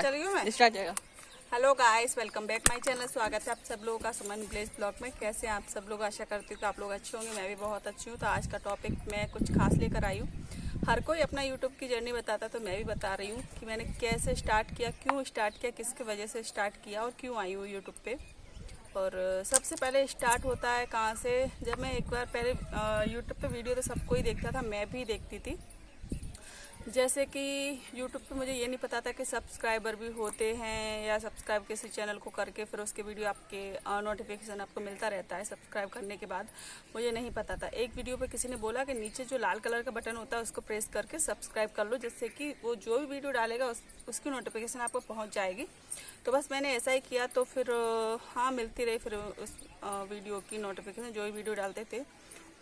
चलिए मैं स्टार्ट जाएगा। Hello guys, welcome back my channel. स्वागत है आप सब लोगों का सुमन विलेज ब्लॉग में। कैसे हैं आप सब लोग? आशा करती हूँ कि आप लोग अच्छे होंगे। मैं भी बहुत अच्छी हूँ। तो आज का टॉपिक मैं कुछ खास लेकर आई हूँ। हर कोई अपना यूट्यूब की जर्नी बताता, तो मैं भी बता रही हूँ कि मैंने कैसे स्टार्ट किया, क्यों स्टार्ट किया, किसकी वजह से स्टार्ट किया और क्यों आई हूँ यूट्यूब पे। और सबसे पहले स्टार्ट होता है कहाँ से? जब मैं एक बार पहले यूट्यूब पे वीडियो तो सबको ही देखता था, मैं भी देखती थी। जैसे कि यूट्यूब पे मुझे ये नहीं पता था कि सब्सक्राइबर भी होते हैं, या सब्सक्राइब किसी चैनल को करके फिर उसके वीडियो आपके नोटिफिकेशन आपको मिलता रहता है सब्सक्राइब करने के बाद। मुझे नहीं पता था। एक वीडियो पे किसी ने बोला कि नीचे जो लाल कलर का बटन होता है उसको प्रेस करके सब्सक्राइब कर लो, जिससे कि वो जो भी वीडियो डालेगा उसकी नोटिफिकेशन आपको पहुँच जाएगी। तो बस मैंने ऐसा ही किया। तो फिर हाँ, मिलती रही फिर उस वीडियो की नोटिफिकेशन जो भी वीडियो डालते थे।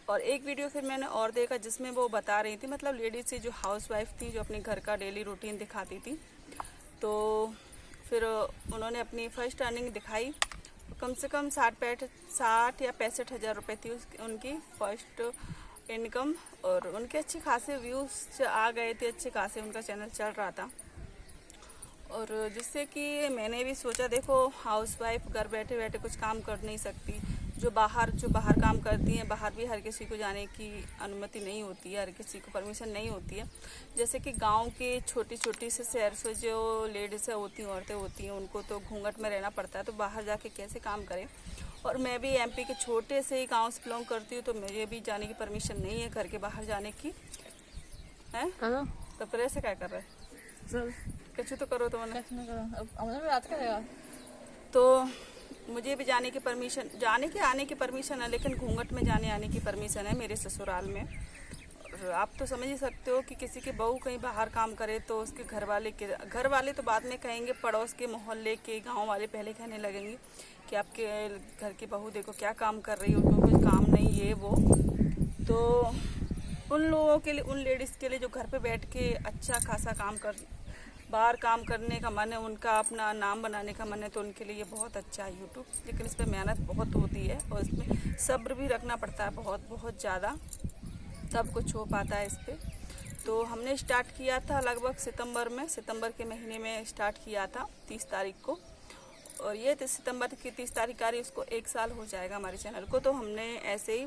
और एक वीडियो फिर मैंने और देखा जिसमें वो बता रही थी, मतलब लेडीज थी जो हाउसवाइफ थी, जो अपने घर का डेली रूटीन दिखाती थी। तो फिर उन्होंने अपनी फर्स्ट अर्निंग दिखाई। कम से कम 60 या 65 हज़ार रुपये थी उनकी फर्स्ट इनकम। और उनके अच्छे खासे व्यूज़ आ गए थे, अच्छे खासे उनका चैनल चल रहा था। और जिससे कि मैंने भी सोचा, देखो हाउसवाइफ घर बैठे बैठे कुछ काम कर नहीं सकती। जो बाहर काम करती हैं, बाहर भी हर किसी को जाने की अनुमति नहीं होती है, हर किसी को परमिशन नहीं होती है। जैसे कि गांव के छोटी छोटी से शहर से जो लेडीज़ होती हैं, औरतें होती हैं, उनको तो घूंघट में रहना पड़ता है, तो बाहर जाके कैसे काम करें। और मैं भी एमपी के छोटे से ही गाँव से बिलोंग करती हूँ, तो मुझे भी जाने की परमिशन नहीं है घर के बाहर जाने की है। तो फिर ऐसे क्या कर रहे हैं? कुछ तो करो। तो मैंने तो मुझे भी जाने की आने की परमिशन है, लेकिन घूंघट में जाने आने की परमिशन है मेरे ससुराल में। और आप तो समझ ही सकते हो कि किसी की बहू कहीं बाहर काम करे तो उसके घर वाले तो बाद में कहेंगे, पड़ोस के मोहल्ले के गांव वाले पहले कहने लगेंगे कि आपके घर की बहू देखो क्या काम कर रही है, उनको कुछ काम नहीं, ये वो। तो उन लोगों के लिए, उन लेडीज़ के लिए जो घर पे बैठ के अच्छा खासा बाहर काम करने का मन है, उनका अपना नाम बनाने का मन है, तो उनके लिए ये बहुत अच्छा है यूट्यूब। लेकिन इस पर मेहनत बहुत होती है और इसमें सब्र भी रखना पड़ता है, बहुत बहुत ज़्यादा, तब कुछ हो पाता है इस पर। तो हमने स्टार्ट किया था लगभग सितंबर के महीने में स्टार्ट किया था 30 तारीख को। और ये सितंबर की 30 तारीख आ रही, उसको 1 साल हो जाएगा हमारे चैनल को। तो हमने ऐसे ही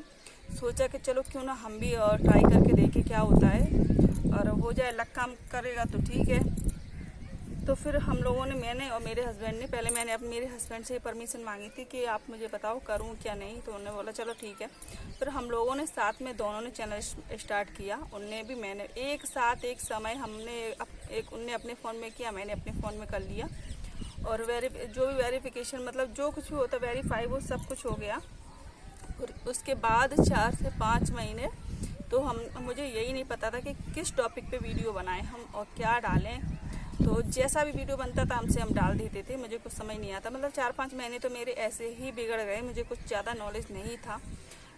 सोचा कि चलो क्यों ना हम भी और ट्राई करके देखें क्या होता है, और हो जाए, लक काम करेगा तो ठीक है। तो फिर हम लोगों ने, मैंने और मेरे हस्बैंड ने, पहले मैंने मेरे हस्बैंड से परमिशन मांगी थी कि आप मुझे बताओ करूं क्या नहीं। तो उन्होंने बोला चलो ठीक है। फिर हम लोगों ने साथ में दोनों ने चैनल स्टार्ट किया। उनने भी, मैंने एक साथ एक समय हमने उनने अपने फ़ोन में किया, मैंने अपने फ़ोन में कर लिया। और जो भी वेरिफिकेशन, मतलब जो कुछ भी होता वेरीफाई, वो सब कुछ हो गया। और उसके बाद 4 से 5 महीने तो मुझे यही नहीं पता था कि किस टॉपिक पे वीडियो बनाएं हम और क्या डालें। तो जैसा भी वीडियो बनता था हमसे हम डाल देते थे, मुझे कुछ समझ नहीं आता। मतलब 4-5 महीने तो मेरे ऐसे ही बिगड़ गए, मुझे कुछ ज़्यादा नॉलेज नहीं था।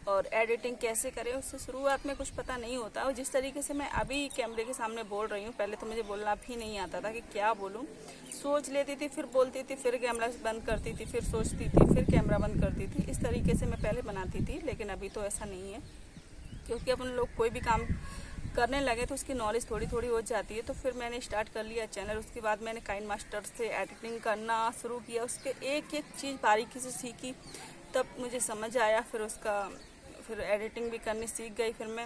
और एडिटिंग कैसे करें उससे शुरुआत में कुछ पता नहीं होता। और जिस तरीके से मैं अभी कैमरे के सामने बोल रही हूँ, पहले तो मुझे बोलना भी नहीं आता था कि क्या बोलूँ। सोच लेती थी, फिर बोलती थी, फिर कैमरा बंद करती थी, फिर सोचती थी, फिर कैमरा बंद करती थी। इस तरीके से मैं पहले बनाती थी, लेकिन अभी तो ऐसा नहीं है, क्योंकि अपन लोग कोई भी काम करने लगे तो उसकी नॉलेज थोड़ी थोड़ी हो जाती है। तो फिर मैंने स्टार्ट कर लिया चैनल। उसके बाद मैंने काइन मास्टर से एडिटिंग करना शुरू किया, उसके एक एक चीज़ बारीकी से सीखी, तब मुझे समझ आया। फिर एडिटिंग भी करनी सीख गई फिर मैं।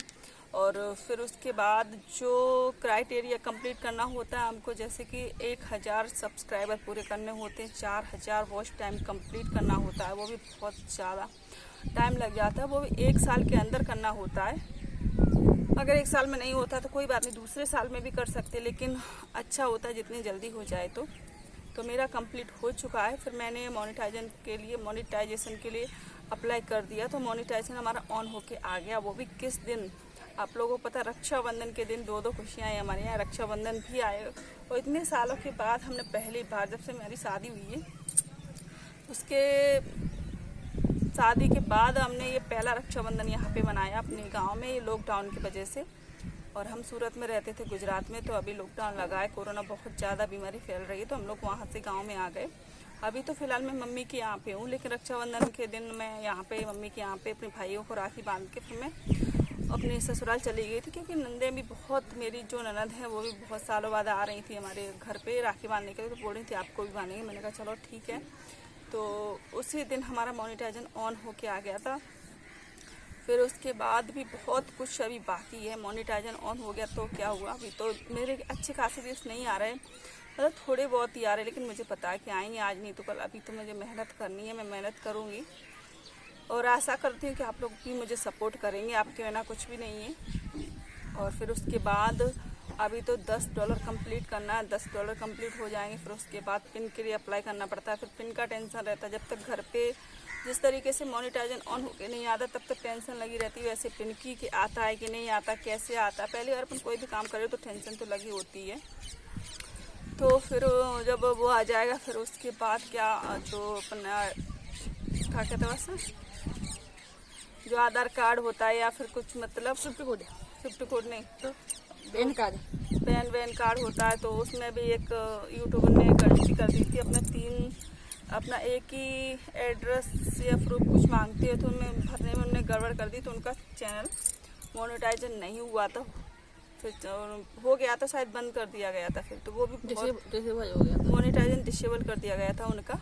और फिर उसके बाद जो क्राइटेरिया कंप्लीट करना होता है हमको, जैसे कि 1000 सब्सक्राइबर पूरे करने होते हैं, 4000 वॉच टाइम कंप्लीट करना होता है, वो भी बहुत ज़्यादा टाइम लग जाता है, वो भी 1 साल के अंदर करना होता है। अगर 1 साल में नहीं होता तो कोई बात नहीं, दूसरे साल में भी कर सकते, लेकिन अच्छा होता है जितनी जल्दी हो जाए। तो मेरा कंप्लीट हो चुका है। फिर मैंने मोनेटाइजेशन के लिए अप्लाई कर दिया, तो मोनेटाइजेशन हमारा ऑन होके आ गया। वो भी किस दिन, आप लोगों को पता, रक्षाबंधन के दिन 2 खुशियाँ हैं हमारे यहाँ। रक्षाबंधन भी आए और इतने सालों के बाद हमने पहली बार, जब से मेरी शादी हुई है, उसके शादी के बाद हमने ये पहला रक्षाबंधन यहाँ पे मनाया अपने गांव में, लॉकडाउन की वजह से। और हम सूरत में रहते थे, गुजरात में, तो अभी लॉकडाउन लगा है, कोरोना बहुत ज़्यादा बीमारी फैल रही है, तो हम लोग वहाँ से गांव में आ गए। अभी तो फ़िलहाल मैं मम्मी के यहाँ पे हूँ, लेकिन रक्षाबंधन के दिन मैं यहाँ पे मम्मी के यहाँ पे अपने भाइयों को राखी बांध के फिर मैं अपने ससुराल चली गई थी, क्योंकि नंदे भी बहुत, मेरी जो ननद है वो भी बहुत सालों बाद आ रही थी हमारे घर पे राखी बांधने के लिए, तो बोल रही थी आपको भी बांधेंगे। मैंने कहा चलो ठीक है। तो उसी दिन हमारा मोनेटाइजेशन ऑन होके आ गया था। फिर उसके बाद भी बहुत कुछ अभी बाकी है। मोनेटाइजेशन ऑन हो गया तो क्या हुआ, अभी तो मेरे अच्छे खासे व्यूज़ नहीं आ रहे, मतलब थोड़े बहुत ही आ रहे, लेकिन मुझे पता है कि आएंगे, आज नहीं तो कल। अभी तो मुझे मेहनत करनी है, मैं मेहनत करूँगी और आशा करती हूँ कि आप लोग भी मुझे सपोर्ट करेंगे, आपके बिना कुछ भी नहीं है। और फिर उसके बाद अभी तो $10 कंप्लीट करना है, $10 कंप्लीट हो जाएंगे, फिर उसके बाद पिन के लिए अप्लाई करना पड़ता है। फिर पिन का टेंशन रहता है, जब तक घर पे जिस तरीके से मोनेटाइजेशन ऑन होके नहीं आता तब तक टेंशन लगी रहती है, वैसे पिन की कि आता है कि नहीं आता, कैसे आता है। पहली बार अपन कोई भी काम करे तो टेंशन तो लगी होती है। तो फिर जब वो आ जाएगा फिर उसके बाद क्या, जो अपना क्या कहते हैं वैसे, जो आधार कार्ड होता है या फिर कुछ मतलब स्विफ्ट कोड नहीं तो पैन वैन कार्ड होता है, तो उसमें भी एक यूट्यूबर ने गलती कर दी थी। अपना एक ही एड्रेस या प्रूफ कुछ मांगती है, तो उनमें भरने में उन्होंने गड़बड़ कर दी, तो उनका चैनल मोनेटाइजेशन नहीं हुआ था। फिर हो गया था, शायद बंद कर दिया गया था, फिर तो वो भी डिसेबल हो गया, मोनेटाइजेशन डिसेबल कर दिया गया था उनका।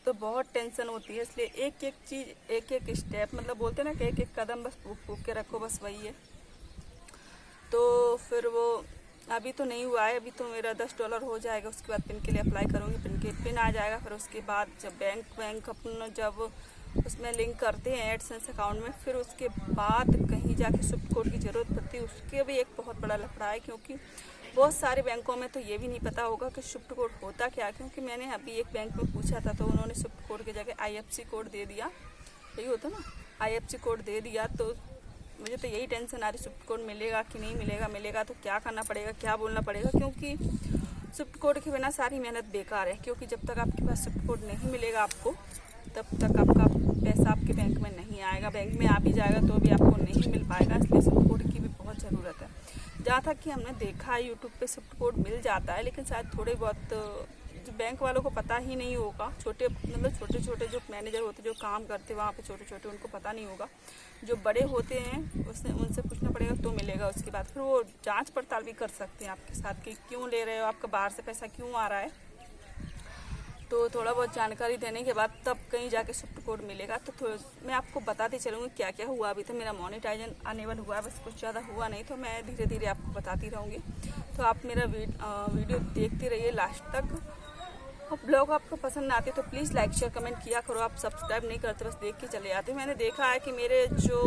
तो बहुत टेंशन होती है, इसलिए एक एक चीज़, एक एक स्टेप, मतलब बोलते ना कि एक एक कदम बस फूक के रखो, बस वही है। तो फिर वो अभी तो नहीं हुआ है, अभी तो मेरा $10 हो जाएगा, उसके बाद पिन के लिए अप्लाई करूँगी, पिन आ जाएगा। फिर उसके बाद जब बैंक अपना जब उसमें लिंक करते हैं एडसेंस अकाउंट में, फिर उसके बाद कहीं जाके स्विफ्ट कोड की ज़रूरत पड़ती है। उसके भी एक बहुत बड़ा लफड़ा है, क्योंकि बहुत सारे बैंकों में तो ये भी नहीं पता होगा कि स्विफ्ट कोड होता क्या। क्योंकि मैंने अभी एक बैंक में पूछा था, तो उन्होंने स्विफ्ट कोड की जगह IFSC कोड दे दिया, यही होता ना, IFSC कोड दे दिया। तो मुझे तो यही टेंशन आ रही, स्विफ्ट कोड मिलेगा कि नहीं मिलेगा, मिलेगा तो क्या करना पड़ेगा, क्या बोलना पड़ेगा, क्योंकि स्विफ्ट कोड के बिना सारी मेहनत बेकार है। क्योंकि जब तक आपके पास स्विफ्ट कोड नहीं मिलेगा आपको, तब तक आपका पैसा आपके बैंक में नहीं आएगा, बैंक में आ भी जाएगा तो भी आपको नहीं मिल पाएगा। इसलिए स्विफ्ट कोड की भी बहुत ज़रूरत है। जहाँ तक कि हमने देखा है यूट्यूब पे स्विफ्ट कोड मिल जाता है, लेकिन शायद थोड़े बहुत जो बैंक वालों को पता ही नहीं होगा, छोटे छोटे जो मैनेजर होते जो काम करते वहाँ पे छोटे उनको पता नहीं होगा। जो बड़े होते हैं उनसे पूछना पड़ेगा तो मिलेगा। उसके बाद फिर वो जांच पड़ताल भी कर सकते हैं आपके साथ कि क्यों ले रहे हो, आपका बाहर से पैसा क्यों आ रहा है। तो थोड़ा बहुत जानकारी देने के बाद तब कहीं जाके स्विफ्ट कोड मिलेगा। तो मैं आपको बताती चलूँगी क्या क्या हुआ। अभी तो मेरा मोनेटाइजेशन अनेबल हुआ है, बस कुछ ज़्यादा हुआ नहीं, तो मैं धीरे धीरे आपको बताती रहूँगी। तो आप मेरा वीडियो देखते रहिए लास्ट तक। ब्लॉग आपको पसंद आते तो प्लीज़ लाइक शेयर कमेंट किया करो। आप सब्सक्राइब नहीं करते, बस देख के चले जाते। मैंने देखा है कि मेरे जो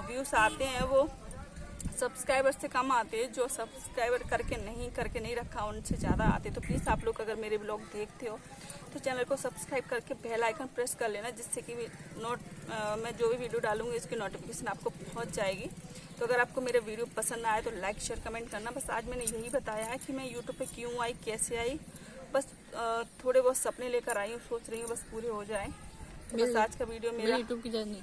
व्यूज़ आते हैं वो सब्सक्राइबर से कम आते हैं, जो सब्सक्राइबर करके नहीं रखा उनसे ज़्यादा आते। तो प्लीज़ आप लोग अगर मेरे ब्लॉग देखते हो तो चैनल को सब्सक्राइब करके बेल आइकन प्रेस कर लेना, जिससे कि मैं जो भी वीडियो डालूंगी उसकी नोटिफिकेशन आपको पहुंच जाएगी। तो अगर आपको मेरे वीडियो पसंद आए तो लाइक शेयर कमेंट करना। बस आज मैंने यही बताया है कि मैं यूट्यूब पे क्यों आई, कैसे आई, बस थोड़े बहुत सपने लेकर आई हूँ, सोच रही हूँ बस पूरे हो जाए। तो बस आज का वीडियो मेरा यूट्यूब की जर्नी,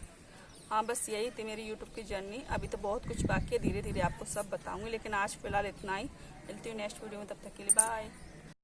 हाँ बस यही थी मेरी यूट्यूब की जर्नी। अभी तो बहुत कुछ बाकी है, धीरे धीरे आपको सब बताऊंगी, लेकिन आज फिलहाल इतना ही। मिलती हूँ नेक्स्ट वीडियो में, तब तक के लिए बाय।